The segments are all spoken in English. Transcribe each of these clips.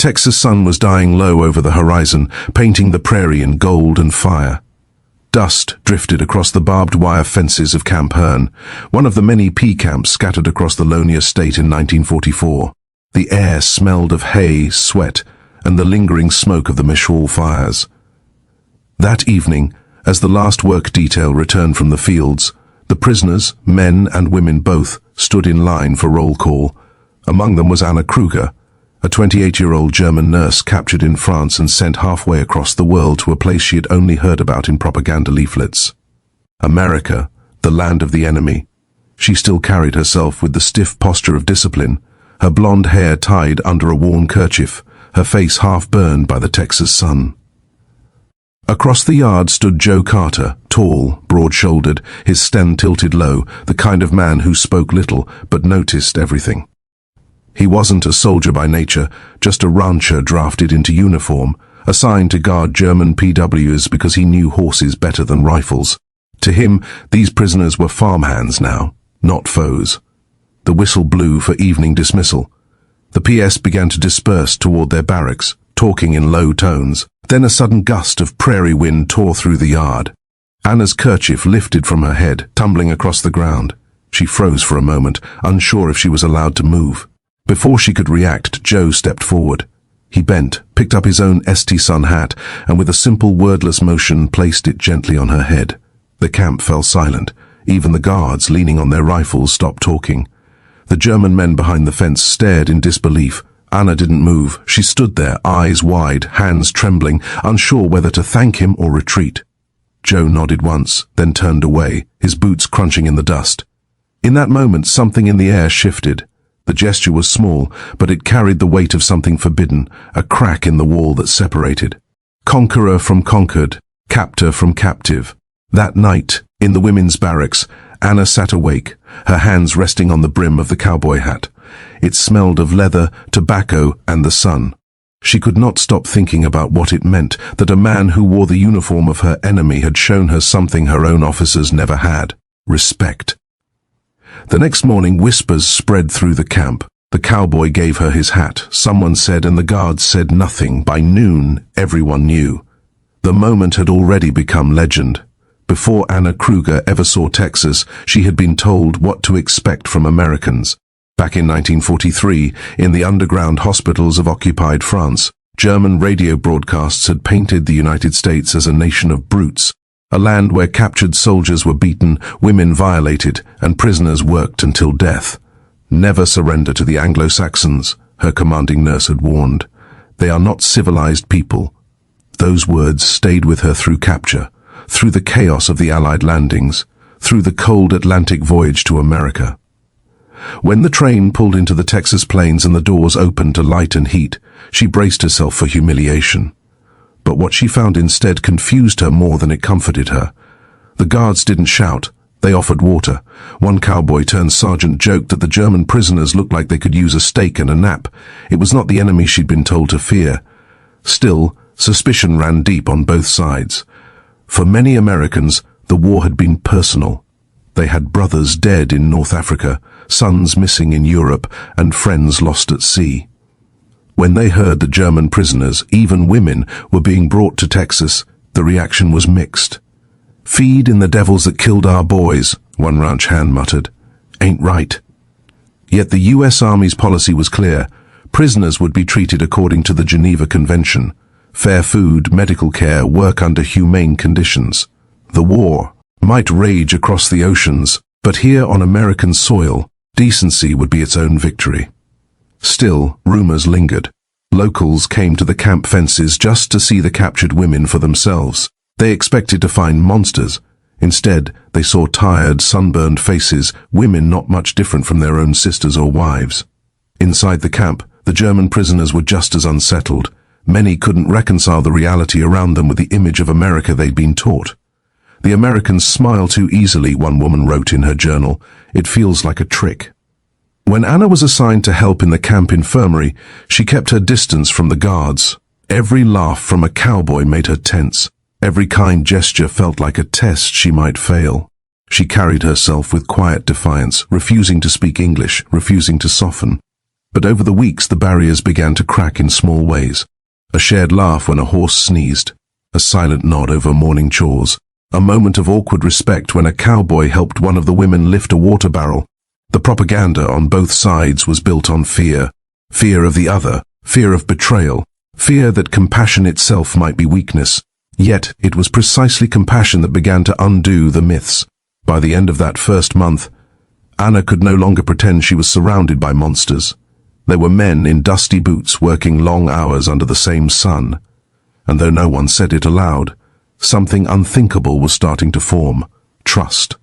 Texas sun was dying low over the horizon, painting the prairie in gold and fire. Dust drifted across the barbed wire fences of Camp Hearn, one of the many P camps scattered across the lonely estate in 1944. The air smelled of hay, sweat, and the lingering smoke of the Mishwal fires. That evening, as the last work detail returned from the fields, the prisoners, men and women both, stood in line for roll call. Among them was Anna Kruger, a 28-year-old German nurse captured in France and sent halfway across the world to a place she had only heard about in propaganda leaflets. America, the land of the enemy. She still carried herself with the stiff posture of discipline, her blonde hair tied under a worn kerchief, her face half burned by the Texas sun. Across the yard stood Joe Carter, tall, broad-shouldered, his stem tilted low, the kind of man who spoke little but noticed everything. He wasn't a soldier by nature, just a rancher drafted into uniform, assigned to guard German POWs because he knew horses better than rifles. To him, these prisoners were farmhands now, not foes. The whistle blew for evening dismissal. The PS began to disperse toward their barracks, talking in low tones. Then a sudden gust of prairie wind tore through the yard. Anna's kerchief lifted from her head, tumbling across the ground. She froze for a moment, unsure if she was allowed to move. Before she could react, Joe stepped forward. He bent, picked up his own St. Sun hat, and with a simple wordless motion placed it gently on her head. The camp fell silent. Even the guards, leaning on their rifles, stopped talking. The German men behind the fence stared in disbelief. Anna didn't move. She stood there, eyes wide, hands trembling, unsure whether to thank him or retreat. Joe nodded once, then turned away, his boots crunching in the dust. In that moment, something in the air shifted. The gesture was small, but it carried the weight of something forbidden, a crack in the wall that separated. Conqueror from conquered, captor from captive. That night, in the women's barracks, Anna sat awake, her hands resting on the brim of the cowboy hat. It smelled of leather, tobacco, and the sun. She could not stop thinking about what it meant that a man who wore the uniform of her enemy had shown her something her own officers never had: respect. The next morning, whispers spread through the camp. The cowboy gave her his hat, someone said, and the guards said nothing. By noon, everyone knew. The moment had already become legend. Before Anna Kruger ever saw Texas, she had been told what to expect from Americans. Back in 1943, in the underground hospitals of occupied France, German radio broadcasts had painted the United States as a nation of brutes, a land where captured soldiers were beaten, women violated, and prisoners worked until death. Never surrender to the Anglo-Saxons, her commanding nurse had warned. They are not civilized people. Those words stayed with her through capture, through the chaos of the Allied landings, through the cold Atlantic voyage to America. When the train pulled into the Texas plains and the doors opened to light and heat, she braced herself for humiliation. But what she found instead confused her more than it comforted her. The guards didn't shout. They offered water. One cowboy-turned-sergeant joked that the German prisoners looked like they could use a steak and a nap. It was not the enemy she'd been told to fear. Still, suspicion ran deep on both sides. For many Americans, the war had been personal. They had brothers dead in North Africa, sons missing in Europe, and friends lost at sea. When they heard that German prisoners, even women, were being brought to Texas, the reaction was mixed. "Feed in the devils that killed our boys," one ranch hand muttered. "Ain't right." Yet the U.S. Army's policy was clear. Prisoners would be treated according to the Geneva Convention. Fair food, medical care, work under humane conditions. The war might rage across the oceans, but here on American soil, decency would be its own victory. Still, rumors lingered. Locals came to the camp fences just to see the captured women for themselves. They expected to find monsters. Instead, they saw tired, sunburned faces, women not much different from their own sisters or wives. Inside the camp, the German prisoners were just as unsettled. Many couldn't reconcile the reality around them with the image of America they'd been taught. "The Americans smile too easily," one woman wrote in her journal. "It feels like a trick." When Anna was assigned to help in the camp infirmary, she kept her distance from the guards. Every laugh from a cowboy made her tense. Every kind gesture felt like a test she might fail. She carried herself with quiet defiance, refusing to speak English, refusing to soften. But over the weeks the barriers began to crack in small ways. A shared laugh when a horse sneezed, a silent nod over morning chores, a moment of awkward respect when a cowboy helped one of the women lift a water barrel. The propaganda on both sides was built on fear. Fear of the other, fear of betrayal, fear that compassion itself might be weakness. Yet it was precisely compassion that began to undo the myths. By the end of that first month, Anna could no longer pretend she was surrounded by monsters. There were men in dusty boots working long hours under the same sun. And though no one said it aloud, something unthinkable was starting to form: trust.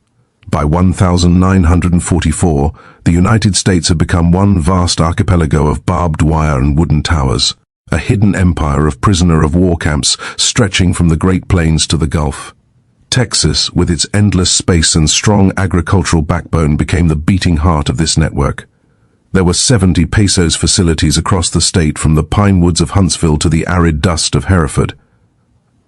By 1944, the United States had become one vast archipelago of barbed wire and wooden towers, a hidden empire of prisoner-of-war camps stretching from the Great Plains to the Gulf. Texas, with its endless space and strong agricultural backbone, became the beating heart of this network. There were 70 POWs facilities across the state, from the pine woods of Huntsville to the arid dust of Hereford.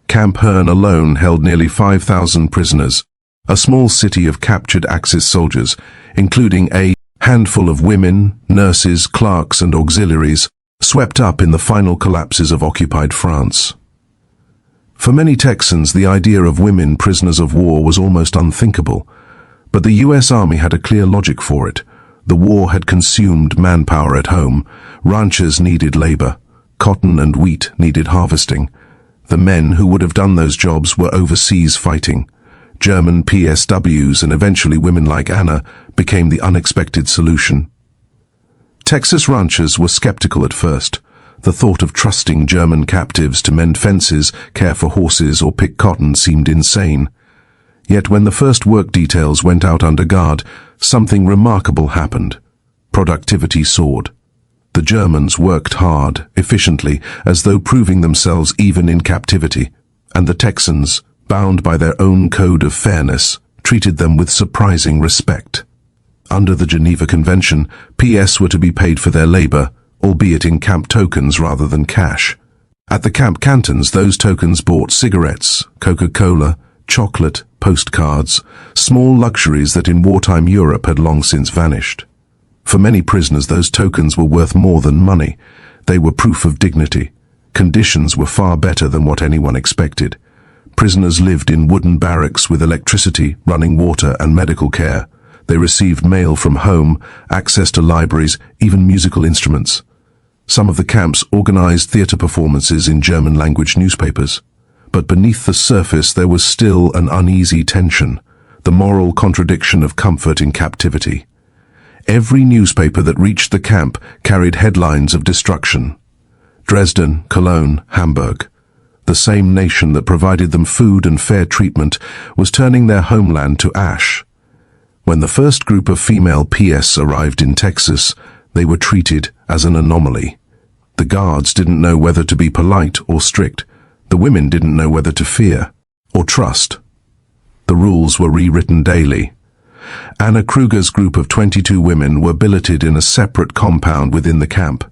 Camp Hearn alone held nearly 5,000 prisoners, a small city of captured Axis soldiers, including a handful of women, nurses, clerks and auxiliaries, swept up in the final collapses of occupied France. For many Texans, the idea of women prisoners of war was almost unthinkable, but the U.S. Army had a clear logic for it. The war had consumed manpower at home. Ranchers needed labor. Cotton and wheat needed harvesting. The men who would have done those jobs were overseas fighting. German POWs and eventually women like Anna became the unexpected solution. Texas ranchers were skeptical at first. The thought of trusting German captives to mend fences, care for horses, or pick cotton seemed insane. Yet when the first work details went out under guard, something remarkable happened. Productivity soared. The Germans worked hard, efficiently, as though proving themselves even in captivity, and the Texans, bound by their own code of fairness, treated them with surprising respect. Under the Geneva Convention, PS were to be paid for their labor, albeit in camp tokens rather than cash. At the camp cantons, those tokens bought cigarettes, Coca-Cola, chocolate, postcards, small luxuries that in wartime Europe had long since vanished. For many prisoners, those tokens were worth more than money. They were proof of dignity. Conditions were far better than what anyone expected. Prisoners lived in wooden barracks with electricity, running water and medical care. They received mail from home, access to libraries, even musical instruments. Some of the camps organized theater performances in German-language newspapers. But beneath the surface there was still an uneasy tension, the moral contradiction of comfort in captivity. Every newspaper that reached the camp carried headlines of destruction. Dresden, Cologne, Hamburg. The same nation that provided them food and fair treatment was turning their homeland to ash. When the first group of female PS arrived in Texas, they were treated as an anomaly. The guards didn't know whether to be polite or strict. The women didn't know whether to fear or trust. The rules were rewritten daily. Anna Kruger's group of 22 women were billeted in a separate compound within the camp.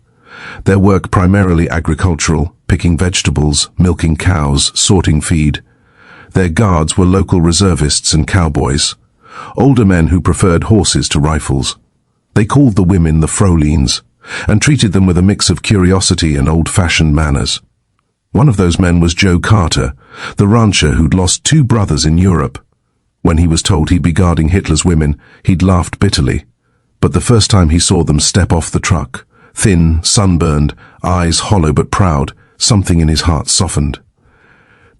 Their work primarily agricultural, picking vegetables, milking cows, sorting feed. Their guards were local reservists and cowboys, older men who preferred horses to rifles. They called the women the Frolines, and treated them with a mix of curiosity and old-fashioned manners. One of those men was Joe Carter, the rancher who'd lost 2 brothers in Europe. When he was told he'd be guarding Hitler's women, he'd laughed bitterly. But the first time he saw them step off the truck, thin, sunburned, eyes hollow but proud, something in his heart softened.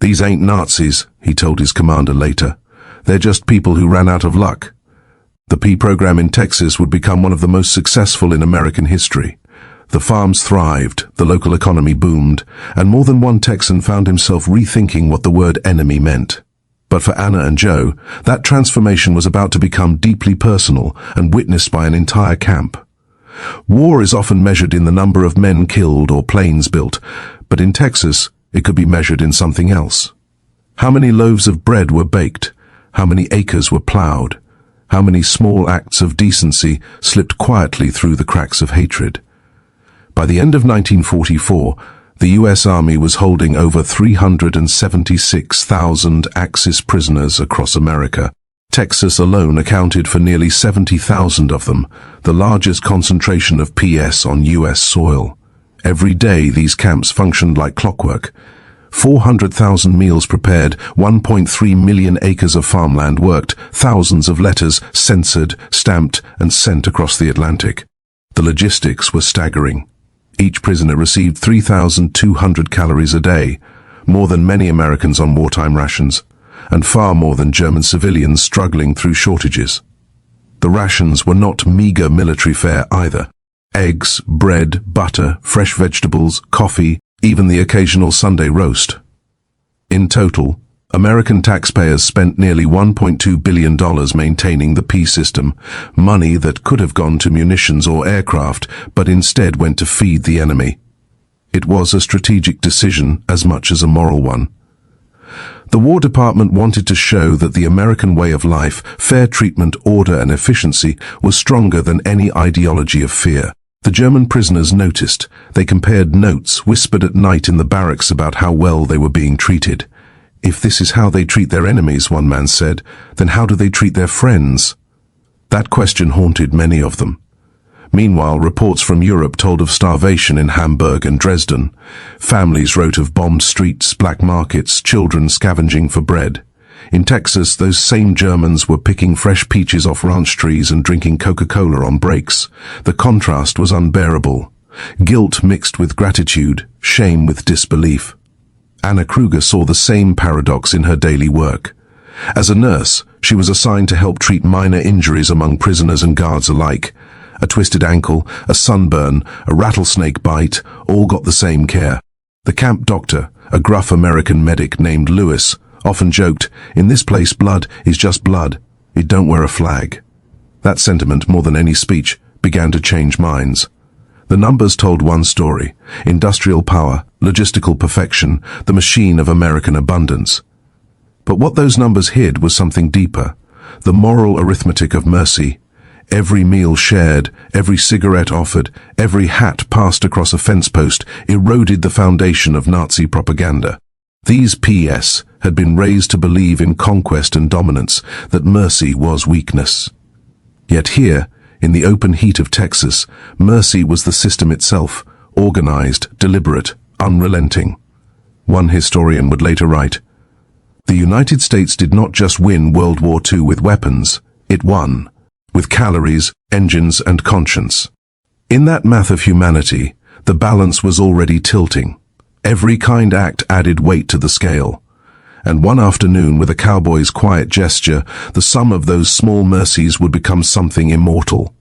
"These ain't Nazis," he told his commander later. "They're just people who ran out of luck." The P program in Texas would become one of the most successful in American history. The farms thrived, the local economy boomed, and more than one Texan found himself rethinking what the word enemy meant. But for Anna and Joe, that transformation was about to become deeply personal and witnessed by an entire camp. War is often measured in the number of men killed or planes built, but in Texas, it could be measured in something else. How many loaves of bread were baked? How many acres were plowed? How many small acts of decency slipped quietly through the cracks of hatred? By the end of 1944, the U.S. Army was holding over 376,000 Axis prisoners across America, Texas alone accounted for nearly 70,000 of them, the largest concentration of PS on U.S. soil. Every day these camps functioned like clockwork. 400,000 meals prepared, 1.3 million acres of farmland worked, thousands of letters censored, stamped, and sent across the Atlantic. The logistics were staggering. Each prisoner received 3,200 calories a day, more than many Americans on wartime rations, and far more than German civilians struggling through shortages. The rations were not meager military fare either. Eggs, bread, butter, fresh vegetables, coffee, even the occasional Sunday roast. In total, American taxpayers spent nearly $1.2 billion maintaining the P system, money that could have gone to munitions or aircraft, but instead went to feed the enemy. It was a strategic decision as much as a moral one. The War Department wanted to show that the American way of life, fair treatment, order and efficiency, was stronger than any ideology of fear. The German prisoners noticed. They compared notes whispered at night in the barracks about how well they were being treated. If this is how they treat their enemies, one man said, then how do they treat their friends? That question haunted many of them. Meanwhile, reports from Europe told of starvation in Hamburg and Dresden. Families wrote of bombed streets, black markets, children scavenging for bread. In Texas, those same Germans were picking fresh peaches off ranch trees and drinking Coca-Cola on breaks. The contrast was unbearable. Guilt mixed with gratitude, shame with disbelief. Anna Kruger saw the same paradox in her daily work. As a nurse, she was assigned to help treat minor injuries among prisoners and guards alike. A twisted ankle, a sunburn, a rattlesnake bite, all got the same care. The camp doctor, a gruff American medic named Lewis, often joked, "In this place blood is just blood. It don't wear a flag." That sentiment, more than any speech, began to change minds. The numbers told one story: industrial power, logistical perfection, the machine of American abundance. But what those numbers hid was something deeper, the moral arithmetic of mercy. Every meal shared, every cigarette offered, every hat passed across a fence post eroded the foundation of Nazi propaganda. These PS had been raised to believe in conquest and dominance, that mercy was weakness. Yet here, in the open heat of Texas, mercy was the system itself, organized, deliberate, unrelenting. One historian would later write, "The United States did not just win World War II with weapons, it won with calories, engines, and conscience." In that math of humanity, the balance was already tilting. Every kind act added weight to the scale. And one afternoon, with a cowboy's quiet gesture, the sum of those small mercies would become something immortal.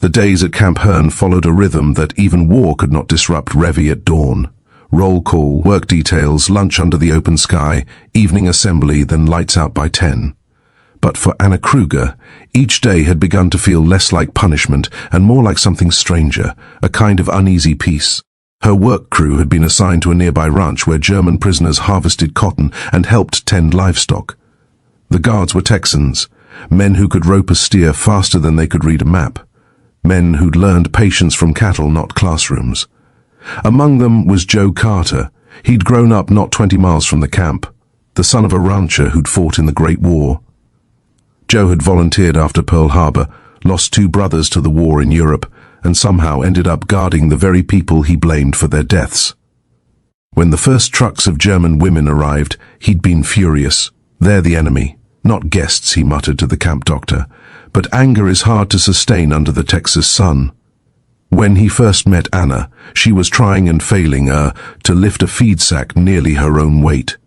The days at Camp Hearn followed a rhythm that even war could not disrupt. Revy at dawn. Roll call, work details, lunch under the open sky, evening assembly, then lights out by 10. But for Anna Kruger, each day had begun to feel less like punishment and more like something stranger, a kind of uneasy peace. Her work crew had been assigned to a nearby ranch where German prisoners harvested cotton and helped tend livestock. The guards were Texans, men who could rope a steer faster than they could read a map, men who'd learned patience from cattle, not classrooms. Among them was Joe Carter. He'd grown up not 20 miles from the camp, the son of a rancher who'd fought in the Great War. Joe had volunteered after Pearl Harbor, lost 2 brothers to the war in Europe, and somehow ended up guarding the very people he blamed for their deaths. When the first trucks of German women arrived, he'd been furious. "They're the enemy, not guests," he muttered to the camp doctor. But anger is hard to sustain under the Texas sun. When he first met Anna, she was trying and failing to lift a feed sack nearly her own weight.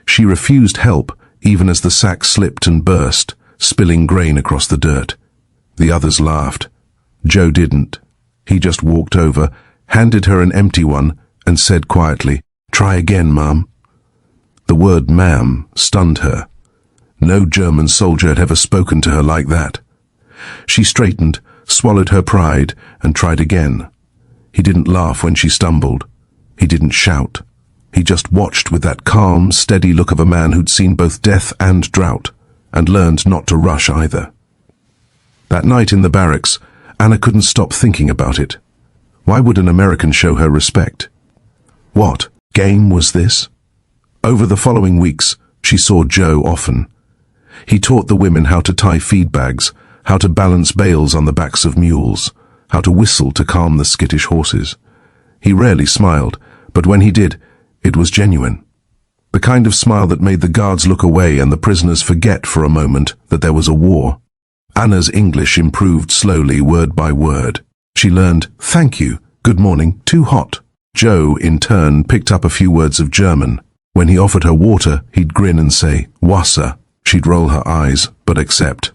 She refused help, even as the sack slipped and burst, spilling grain across the dirt. The others laughed. Joe didn't. He just walked over, handed her an empty one, and said quietly, "Try again, Ma'am." The word ma'am stunned her. No German soldier had ever spoken to her like that. She straightened, swallowed her pride, and tried again. He didn't laugh when she stumbled. He didn't shout. He just watched with that calm, steady look of a man who'd seen both death and drought, and learned not to rush either. That night in the barracks, Anna couldn't stop thinking about it. Why would an American show her respect? What game was this? Over the following weeks, she saw Joe often. He taught the women how to tie feed bags, how to balance bales on the backs of mules, how to whistle to calm the skittish horses. He rarely smiled, but when he did, it was genuine. The kind of smile that made the guards look away and the prisoners forget for a moment that there was a war. Anna's English improved slowly, word by word. She learned, "Thank you, good morning, too hot." Joe, in turn, picked up a few words of German. When he offered her water, he'd grin and say, "Wasser." She'd roll her eyes, but accept.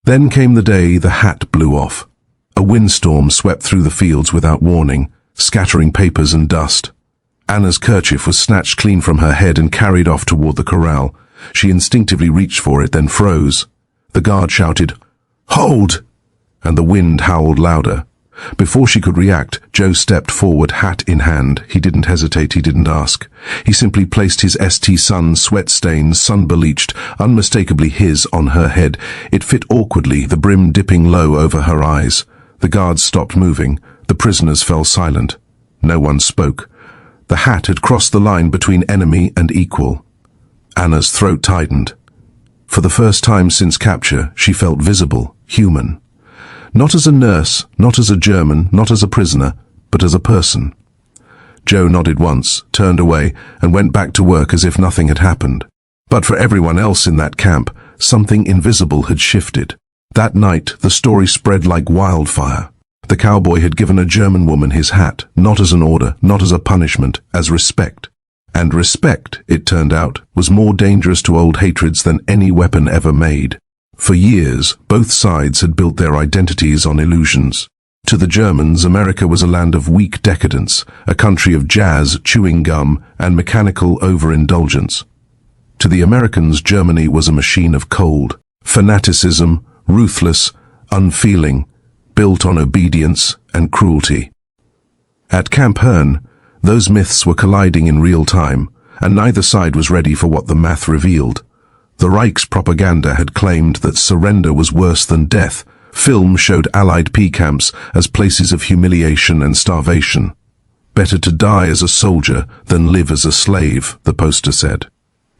Then came the day the hat blew off. A windstorm swept through the fields without warning, scattering papers and dust. Anna's kerchief was snatched clean from her head and carried off toward the corral. She instinctively reached for it, then froze. The guard shouted, "Hold!" and the wind howled louder. Before she could react, Joe stepped forward, hat in hand. He didn't hesitate, he didn't ask. He simply placed his St. Sun, sweat-stained, sun-bleached, unmistakably his, on her head. It fit awkwardly, the brim dipping low over her eyes. The guards stopped moving. The prisoners fell silent. No one spoke. The hat had crossed the line between enemy and equal. Anna's throat tightened. For the first time since capture, she felt visible, human. Not as a nurse, not as a German, not as a prisoner, but as a person. Joe nodded once, turned away, and went back to work as if nothing had happened. But for everyone else in that camp, something invisible had shifted. That night, the story spread like wildfire. The cowboy had given a German woman his hat, not as an order, not as a punishment, as respect. And respect, it turned out, was more dangerous to old hatreds than any weapon ever made. For years, both sides had built their identities on illusions. To the Germans, America was a land of weak decadence, a country of jazz, chewing gum, and mechanical overindulgence. To the Americans, Germany was a machine of cold, fanaticism, ruthless, unfeeling, built on obedience and cruelty. At Camp Hearn, those myths were colliding in real time, and neither side was ready for what the math revealed. The Reich's propaganda had claimed that surrender was worse than death. Film showed Allied P camps as places of humiliation and starvation. Better to die as a soldier than live as a slave, the poster said.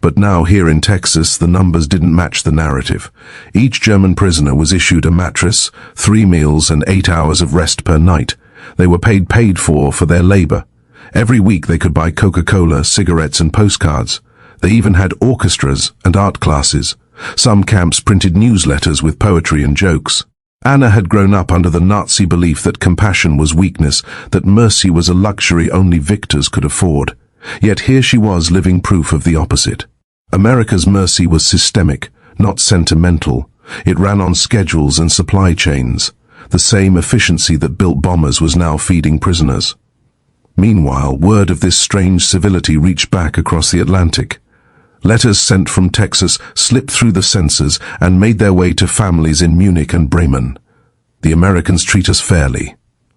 But now here in Texas, the numbers didn't match the narrative. Each German prisoner was issued a mattress, 3 meals, and 8 hours of rest per night. They were paid for their labor. Every week they could buy Coca-Cola, cigarettes, and postcards. They even had orchestras and art classes. Some camps printed newsletters with poetry and jokes. Anna had grown up under the Nazi belief that compassion was weakness, that mercy was a luxury only victors could afford. Yet here she was living proof of the opposite. America's mercy was systemic, not sentimental. It ran on schedules and supply chains. The same efficiency that built bombers was now feeding prisoners. Meanwhile, word of this strange civility reached back across the Atlantic. Letters sent from Texas slipped through the censors and made their way to families in Munich and Bremen. The Americans treat us fairly.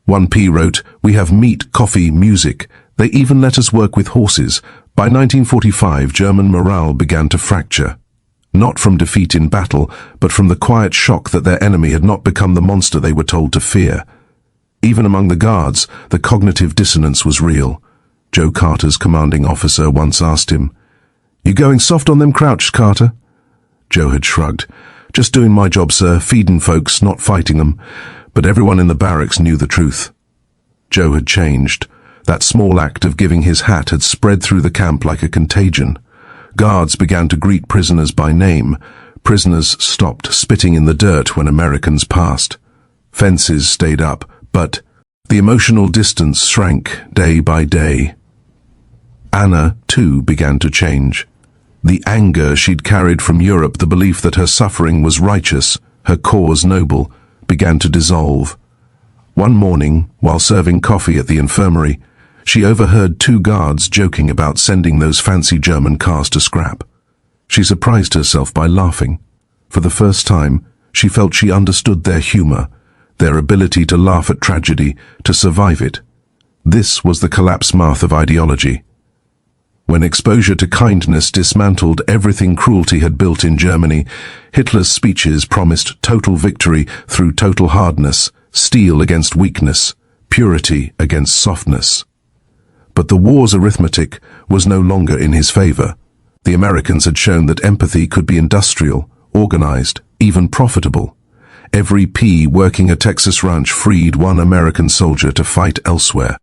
1P wrote, "We have meat, coffee, music. They even let us work with horses." By 1945, German morale began to fracture. Not from defeat in battle, but from the quiet shock that their enemy had not become the monster they were told to fear. Even among the guards, the cognitive dissonance was real. Joe Carter's commanding officer once asked him, "You going soft on them crouched, Carter?" Joe had shrugged. "Just doing my job, sir, feeding folks, not fighting them." But everyone in the barracks knew the truth. Joe had changed. That small act of giving his hat had spread through the camp like a contagion. Guards began to greet prisoners by name. Prisoners stopped spitting in the dirt when Americans passed. Fences stayed up, but the emotional distance shrank day by day. Anna, too, began to change. The anger she'd carried from Europe, the belief that her suffering was righteous, her cause noble, began to dissolve. One morning, while serving coffee at the infirmary, she overheard 2 guards joking about sending those fancy German cars to scrap. She surprised herself by laughing. For the first time, she felt she understood their humor, their ability to laugh at tragedy, to survive it. This was the collapse math of ideology. When exposure to kindness dismantled everything cruelty had built in Germany, Hitler's speeches promised total victory through total hardness, steel against weakness, purity against softness. But the war's arithmetic was no longer in his favor. The Americans had shown that empathy could be industrial, organized, even profitable. Every P working a Texas ranch freed one American soldier to fight elsewhere.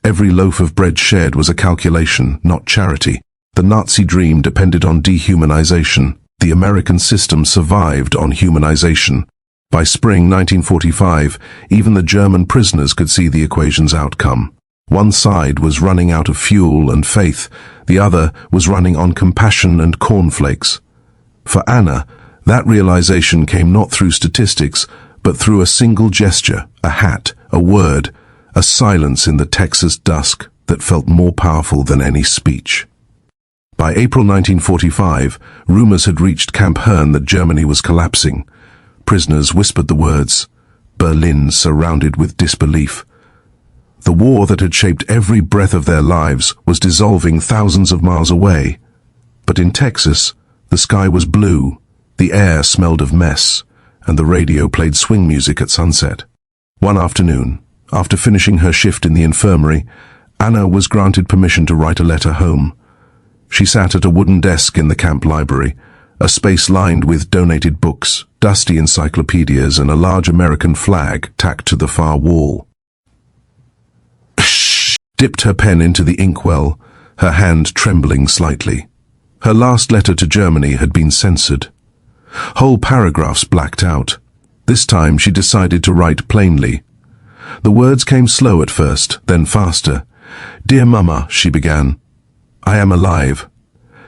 Every loaf of bread shared was a calculation, not charity. The Nazi dream depended on dehumanization. The American system survived on humanization. By spring 1945, even the German prisoners could see the equation's outcome. One side was running out of fuel and faith, the other was running on compassion and cornflakes. For Anna, that realization came not through statistics, but through a single gesture, a hat, a word, a silence in the Texas dusk that felt more powerful than any speech. By April 1945, rumors had reached Camp Hearn that Germany was collapsing. Prisoners whispered the words, Berlin surrounded with disbelief. The war that had shaped every breath of their lives was dissolving thousands of miles away. But in Texas, the sky was blue, the air smelled of mess, and the radio played swing music at sunset. One afternoon, after finishing her shift in the infirmary, Anna was granted permission to write a letter home. She sat at a wooden desk in the camp library, a space lined with donated books, dusty encyclopedias, and a large American flag tacked to the far wall. Dipped her pen into the inkwell, her hand trembling slightly. Her last letter to Germany had been censored. Whole paragraphs blacked out. This time she decided to write plainly. The words came slow at first, then faster. Dear Mama, she began, I am alive.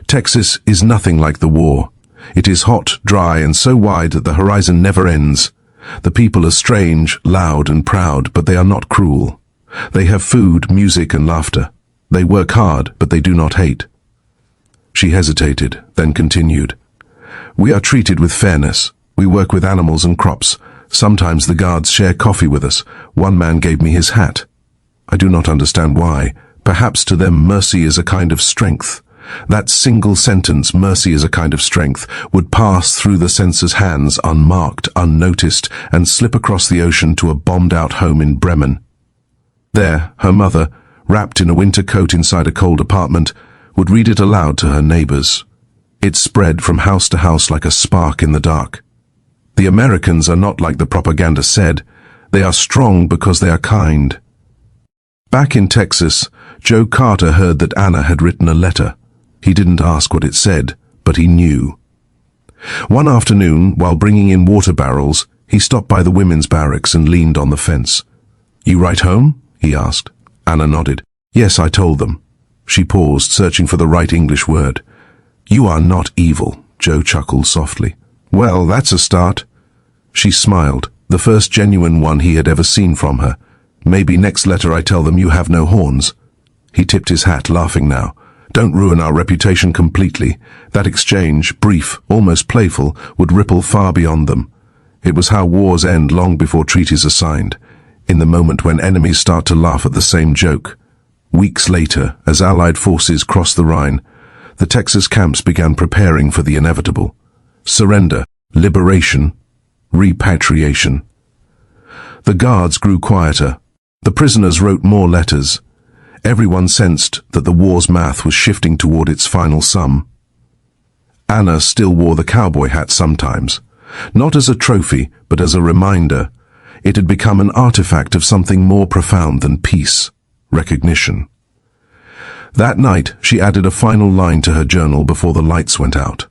Texas is nothing like the war. It is hot, dry, and so wide that the horizon never ends. The people are strange, loud, and proud, but they are not cruel. They have food, music, and laughter. They work hard, but they do not hate. She hesitated, then continued. We are treated with fairness. We work with animals and crops. Sometimes the guards share coffee with us. One man gave me his hat. I do not understand why. Perhaps to them mercy is a kind of strength. That single sentence, mercy is a kind of strength, would pass through the censor's hands unmarked, unnoticed, and slip across the ocean to a bombed-out home in Bremen. There, her mother, wrapped in a winter coat inside a cold apartment, would read it aloud to her neighbors. It spread from house to house like a spark in the dark. The Americans are not like the propaganda said. They are strong because they are kind. Back in Texas, Joe Carter heard that Anna had written a letter. He didn't ask what it said, but he knew. One afternoon, while bringing in water barrels, he stopped by the women's barracks and leaned on the fence. You write home? He asked. Anna nodded. Yes, I told them. She paused, searching for the right English word. You are not evil, Joe chuckled softly. Well, that's a start. She smiled, the first genuine one he had ever seen from her. Maybe next letter I tell them you have no horns. He tipped his hat, laughing now. Don't ruin our reputation completely. That exchange, brief, almost playful, would ripple far beyond them. It was how wars end long before treaties are signed, in the moment when enemies start to laugh at the same joke. Weeks later, as Allied forces crossed the Rhine, the Texas camps began preparing for the inevitable. Surrender, liberation, repatriation. The guards grew quieter. The prisoners wrote more letters. Everyone sensed that the war's math was shifting toward its final sum. Anna still wore the cowboy hat sometimes, not as a trophy, but as a reminder. It had become an artifact of something more profound than peace, recognition. That night, she added a final line to her journal before the lights went out.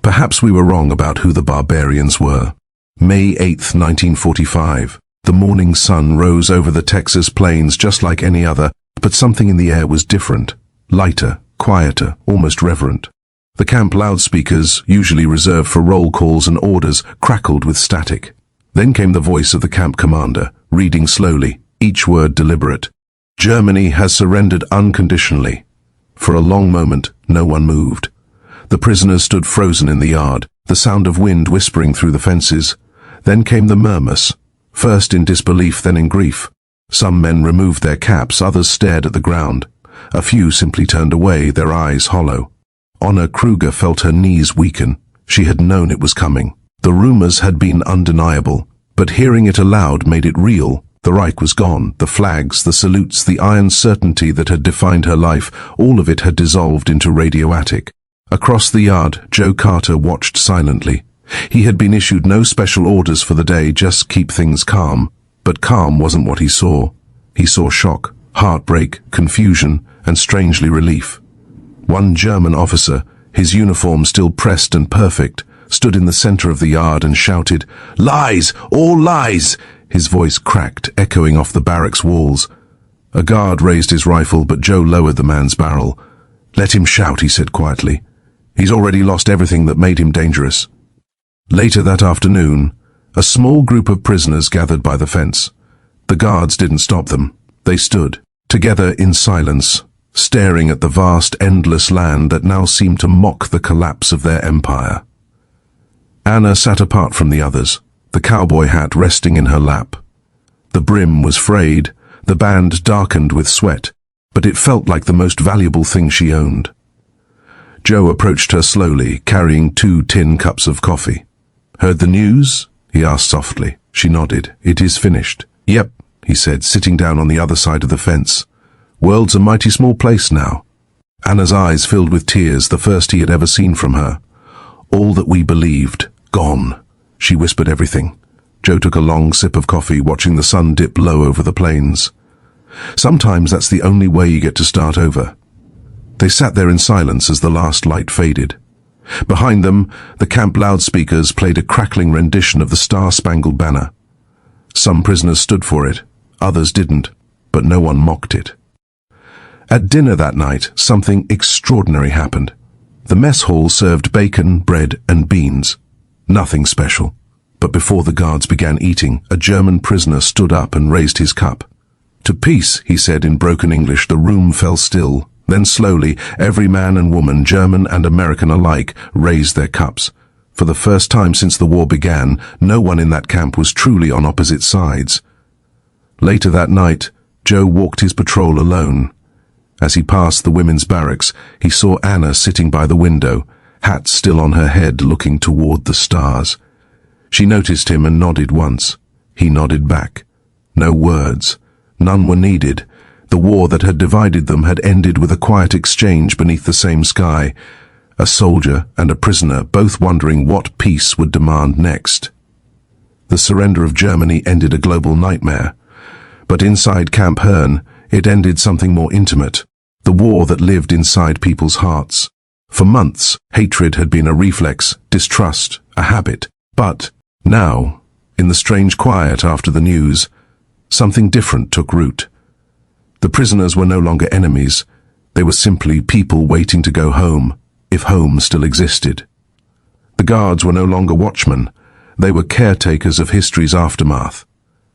Perhaps we were wrong about who the barbarians were. May 8th, 1945. The morning sun rose over the Texas plains just like any other, but something in the air was different, lighter, quieter, almost reverent. The camp loudspeakers, usually reserved for roll calls and orders, crackled with static. Then came the voice of the camp commander, reading slowly, each word deliberate. Germany has surrendered unconditionally. For a long moment, no one moved. The prisoners stood frozen in the yard, the sound of wind whispering through the fences. Then came the murmurs. First in disbelief, then in grief. Some men removed their caps, others stared at the ground. A few simply turned away, their eyes hollow. Anna Kruger felt her knees weaken. She had known it was coming. The rumors had been undeniable, but hearing it aloud made it real. The Reich was gone, the flags, the salutes, the iron certainty that had defined her life, all of it had dissolved into radioactive. Across the yard, Joe Carter watched silently. He had been issued no special orders for the day, just keep things calm. But calm wasn't what he saw. He saw shock, heartbreak, confusion, and strangely relief. One German officer, his uniform still pressed and perfect, stood in the center of the yard and shouted, "Lies! All lies!" His voice cracked, echoing off the barracks walls. A guard raised his rifle, but Joe lowered the man's barrel. "Let him shout," he said quietly. "He's already lost everything that made him dangerous." Later that afternoon, a small group of prisoners gathered by the fence. The guards didn't stop them. They stood, together in silence, staring at the vast, endless land that now seemed to mock the collapse of their empire. Anna sat apart from the others, the cowboy hat resting in her lap. The brim was frayed, the band darkened with sweat, but it felt like the most valuable thing she owned. Joe approached her slowly, carrying 2 tin cups of coffee. "Heard the news?" he asked softly. She nodded. "It is finished." "Yep," he said, sitting down on the other side of the fence. "World's a mighty small place now." Anna's eyes filled with tears, the first he had ever seen from her. "All that we believed, gone." She whispered everything. Joe took a long sip of coffee, watching the sun dip low over the plains. Sometimes that's the only way you get to start over. They sat there in silence as the last light faded. Behind them, the camp loudspeakers played a crackling rendition of the Star-Spangled Banner. Some prisoners stood for it, others didn't, but no one mocked it. At dinner that night, something extraordinary happened. The mess hall served bacon, bread, and beans. Nothing special. But before the guards began eating, a German prisoner stood up and raised his cup. "To peace," he said in broken English. The room fell still. Then slowly, every man and woman, German and American alike, raised their cups. For the first time since the war began, no one in that camp was truly on opposite sides. Later that night, Joe walked his patrol alone. As he passed the women's barracks, he saw Anna sitting by the window, hat still on her head, looking toward the stars. She noticed him and nodded once. He nodded back. No words. None were needed. The war that had divided them had ended with a quiet exchange beneath the same sky. A soldier and a prisoner, both wondering what peace would demand next. The surrender of Germany ended a global nightmare. But inside Camp Hearn, it ended something more intimate. The war that lived inside people's hearts. For months, hatred had been a reflex, distrust, a habit. But now, in the strange quiet after the news, something different took root. The prisoners were no longer enemies. They were simply people waiting to go home, if home still existed. The guards were no longer watchmen. They were caretakers of history's aftermath.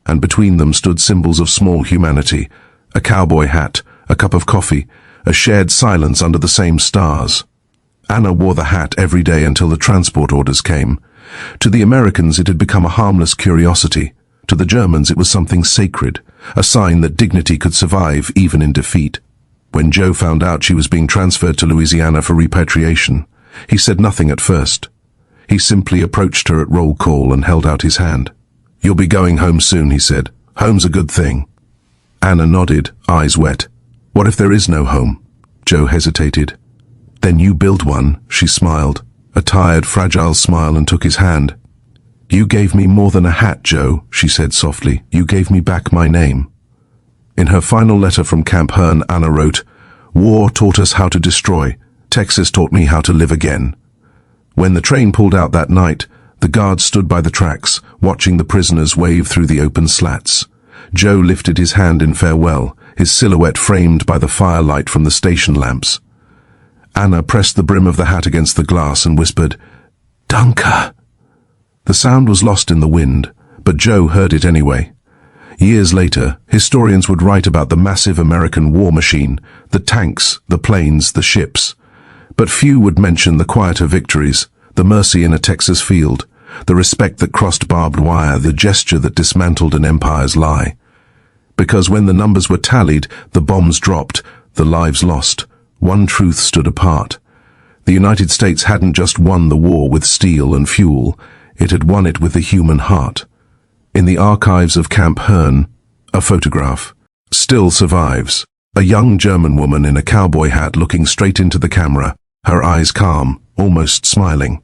And between them stood symbols of small humanity, a cowboy hat, a cup of coffee, a shared silence under the same stars. Anna wore the hat every day until the transport orders came. To the Americans it had become a harmless curiosity. To the Germans it was something sacred, a sign that dignity could survive even in defeat. When Joe found out she was being transferred to Louisiana for repatriation, he said nothing at first. He simply approached her at roll call and held out his hand. "You'll be going home soon," he said. "Home's a good thing." Anna nodded, eyes wet. "What if there is no home?" Joe hesitated. "Then you build one," she smiled, a tired, fragile smile, and took his hand. "You gave me more than a hat, Joe," she said softly. "You gave me back my name." In her final letter from Camp Hearn, Anna wrote, "War taught us how to destroy. Texas taught me how to live again." When the train pulled out that night, the guards stood by the tracks, watching the prisoners wave through the open slats. Joe lifted his hand in farewell, his silhouette framed by the firelight from the station lamps. Anna pressed the brim of the hat against the glass and whispered, "Danke." The sound was lost in the wind, but Joe heard it anyway. Years later, historians would write about the massive American war machine, the tanks, the planes, the ships. But few would mention the quieter victories, the mercy in a Texas field, the respect that crossed barbed wire, the gesture that dismantled an empire's lie. Because when the numbers were tallied, the bombs dropped, the lives lost, one truth stood apart. The United States hadn't just won the war with steel and fuel, it had won it with the human heart. In the archives of Camp Hearn, a photograph still survives. A young German woman in a cowboy hat looking straight into the camera, her eyes calm, almost smiling.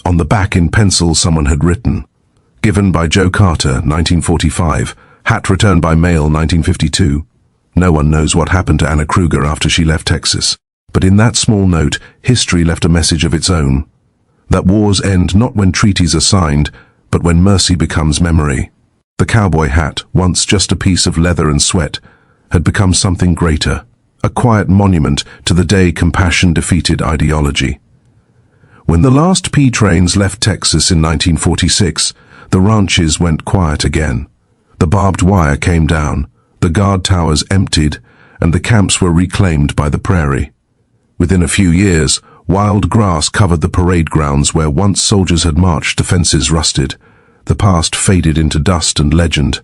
On the back in pencil someone had written, "Given by Joe Carter, 1945, hat returned by mail 1952. No one knows what happened to Anna Kruger after she left Texas. But in that small note, history left a message of its own. That wars end not when treaties are signed, but when mercy becomes memory." The cowboy hat, once just a piece of leather and sweat, had become something greater, a quiet monument to the day compassion defeated ideology. When the last P trains left Texas in 1946, the ranches went quiet again. The barbed wire came down, the guard towers emptied, and the camps were reclaimed by the prairie. Within a few years, wild grass covered the parade grounds where once soldiers had marched, defenses rusted. The past faded into dust and legend.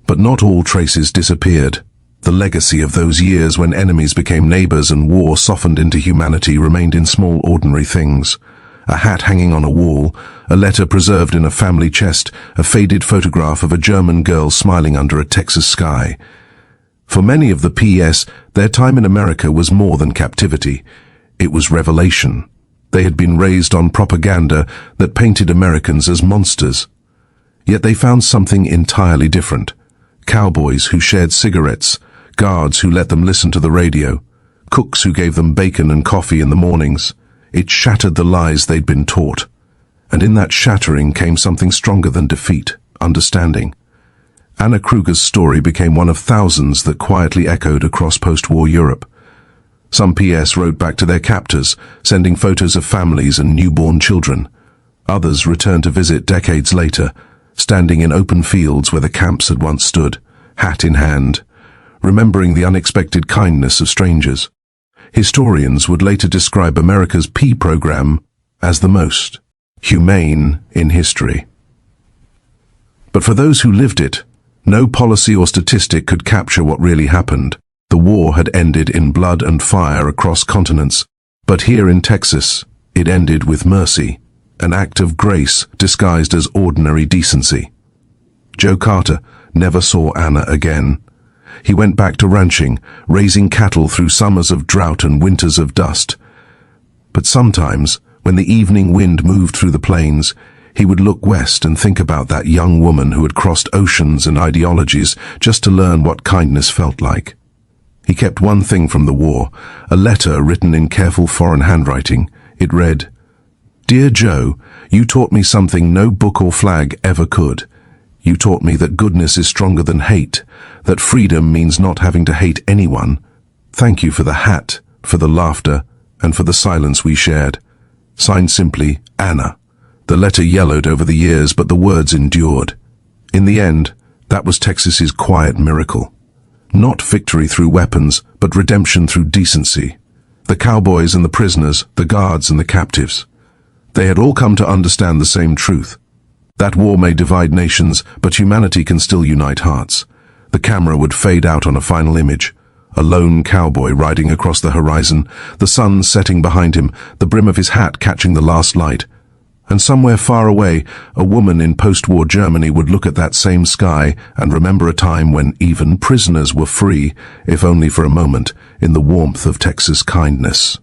But not all traces disappeared. The legacy of those years when enemies became neighbors and war softened into humanity remained in small ordinary things. A hat hanging on a wall, a letter preserved in a family chest, a faded photograph of a German girl smiling under a Texas sky. For many of the PS, their time in America was more than captivity. It was revelation. They had been raised on propaganda that painted Americans as monsters. Yet they found something entirely different. Cowboys who shared cigarettes, guards who let them listen to the radio, cooks who gave them bacon and coffee in the mornings. It shattered the lies they'd been taught. And in that shattering came something stronger than defeat, understanding. Anna Kruger's story became one of thousands that quietly echoed across post-war Europe. Some PS wrote back to their captors, sending photos of families and newborn children. Others returned to visit decades later, standing in open fields where the camps had once stood, hat in hand, remembering the unexpected kindness of strangers. Historians would later describe America's P program as the most humane in history. But for those who lived it, no policy or statistic could capture what really happened. The war had ended in blood and fire across continents, but here in Texas, it ended with mercy, an act of grace disguised as ordinary decency. Joe Carter never saw Anna again. He went back to ranching, raising cattle through summers of drought and winters of dust. But sometimes, when the evening wind moved through the plains, he would look west and think about that young woman who had crossed oceans and ideologies just to learn what kindness felt like. He kept one thing from the war, a letter written in careful foreign handwriting. It read, "Dear Joe, you taught me something no book or flag ever could. You taught me that goodness is stronger than hate, that freedom means not having to hate anyone. Thank you for the hat, for the laughter, and for the silence we shared. Signed simply, Anna." The letter yellowed over the years, but the words endured. In the end, that was Texas's quiet miracle. Not victory through weapons, but redemption through decency. The cowboys and the prisoners, the guards and the captives. They had all come to understand the same truth. That war may divide nations, but humanity can still unite hearts. The camera would fade out on a final image. A lone cowboy riding across the horizon, the sun setting behind him, the brim of his hat catching the last light. And somewhere far away, a woman in post-war Germany would look at that same sky and remember a time when even prisoners were free, if only for a moment, in the warmth of Texas kindness.